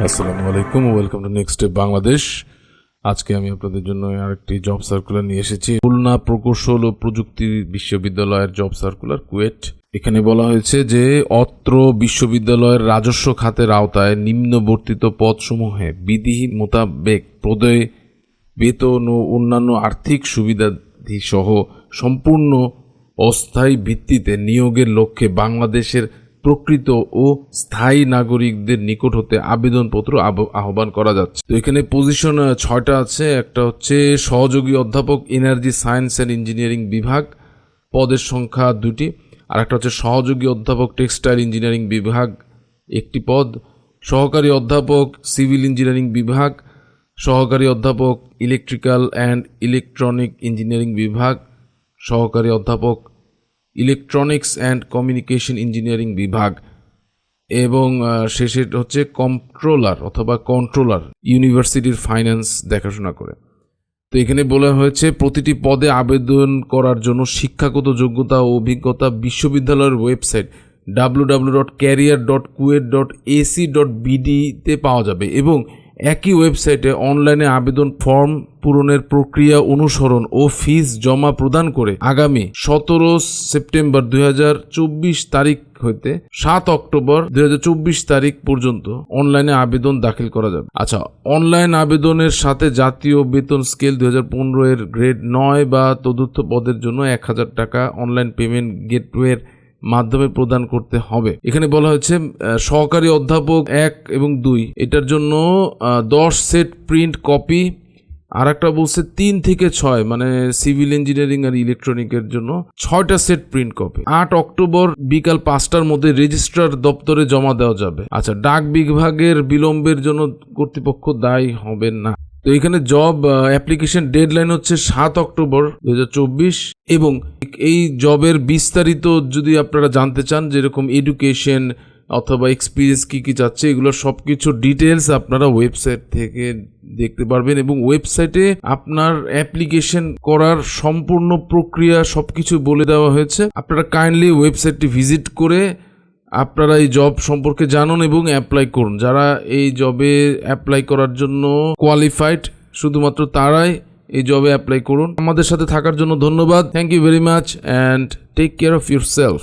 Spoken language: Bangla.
আসসালামু আলাইকুম, welcome to next step Bangladesh. আজকে আমি আপনাদের জন্য আরেকটি জব সার্কুলার নিয়ে এসেছি। খুলনা প্রকৌশল ও প্রযুক্তি বিশ্ববিদ্যালয়ের জব সার্কুলার, কুয়েট। এখানে বলা হয়েছে যে অত্র বিশ্ববিদ্যালয়ের রাজস্ব খাতের আওতায় নিম্নবর্তিত পদসমূহে বিধি মোতাবেক প্রদেয় বেতন ও অন্যান্য আর্থিক সুবিধাদি সহ সম্পূর্ণ অস্থায়ী ভিত্তিতে নিয়োগের লক্ষ্যে বাংলাদেশের প্রকৃত ও স্থায়ী নাগরিকদের নিকট হতে আবেদনপত্র আহ্বান করা যাচ্ছে। তো এখানে পজিশন 6টা আছে। একটা হচ্ছে সহযোগী অধ্যাপক এনার্জি সায়েন্স অ্যান্ড ইঞ্জিনিয়ারিং বিভাগ, পদের সংখ্যা 2টি। আর একটা হচ্ছে সহযোগী অধ্যাপক টেক্সটাইল ইঞ্জিনিয়ারিং বিভাগ, 1টি পদ। সহকারী অধ্যাপক সিভিল ইঞ্জিনিয়ারিং বিভাগ, সহকারী অধ্যাপক ইলেকট্রিক্যাল অ্যান্ড ইলেকট্রনিক ইঞ্জিনিয়ারিং বিভাগ, সহকারী অধ্যাপক ইলেকট্রনিক্স অ্যান্ড কমিউনিকেশন ইঞ্জিনিয়ারিং বিভাগ, এবং শেষে হচ্ছে কন্ট্রোলার অথবা কন্ট্রোলার, ইউনিভার্সিটির ফাইন্যান্স দেখাশোনা করে। তো এখানে বলা হয়েছে প্রতিটি পদে আবেদন করার জন্য শিক্ষাগত যোগ্যতা ও অভিজ্ঞতা বিশ্ববিদ্যালয়ের ওয়েবসাইট www.career.kuwait.ac.bd তে পাওয়া যাবে এবং একই ওয়েবসাইটে অনলাইনে আবেদন ফর্ম পূরণের প্রক্রিয়া অনুসরণ ও ফিস জমা প্রদান করে আগামী 17 সেপ্টেম্বর 2024 তারিখ হইতে 7 অক্টোবর 2024 তারিখ পর্যন্ত অনলাইনে আবেদন দাখিল করা যাবে। আচ্ছা, অনলাইন আবেদনের সাথে জাতীয় বেতন স্কেল 2015 এর গ্রেড 9 বা তদুর্ধ্ব পদের জন্য 1000 টাকা অনলাইন পেমেন্ট গেটওয়ের মাধ্যমে প্রদান করতে হবে। এখানে বলা হয়েছে সহকারী অধ্যাপক 1 এবং 2 এটার জন্য 10 সেট প্রিন্ট কপি। আর একটা বলছে 3 থেকে 6 মানে সিভিল ইঞ্জিনিয়ারিং আর ইলেকট্রনিকের জন্য 6টা সেট প্রিন্ট কপি 8 অক্টোবর বিকাল 5টার মধ্যে রেজিস্ট্রার দপ্তরে জমা দেওয়া যাবে। আচ্ছা, ডাক বিভাগের বিলম্বের জন্য কর্তৃপক্ষ দায়ী হবেন না। তো এখানে জব অ্যাপ্লিকেশন ডেডলাইন হচ্ছে 7 অক্টোবর 2024 এবং এই জবের বিস্তারিত যদি আপনারা জানতে চান, যেরকম এডুকেশন অথবা এক্সপিরিয়েন্স কী কী যাচ্ছে, এগুলো সব কিছু ডিটেলস আপনারা ওয়েবসাইট থেকে দেখতে পারবেন এবং ওয়েবসাইটে আপনার অ্যাপ্লিকেশন করার সম্পূর্ণ প্রক্রিয়া সব কিছু বলে দেওয়া হয়েছে। আপনারা কাইন্ডলি ওয়েবসাইটটি ভিজিট করে আপনারা এই জব সম্পর্কে জানুন এবং অ্যাপ্লাই করুন। যারা এই জবে অ্যাপ্লাই করার জন্য কোয়ালিফাইড শুধুমাত্র তারাই এই জবে অ্যাপ্লাই করুন। আমাদের সাথে থাকার জন্য ধন্যবাদ। Thank you very much and take care of yourself.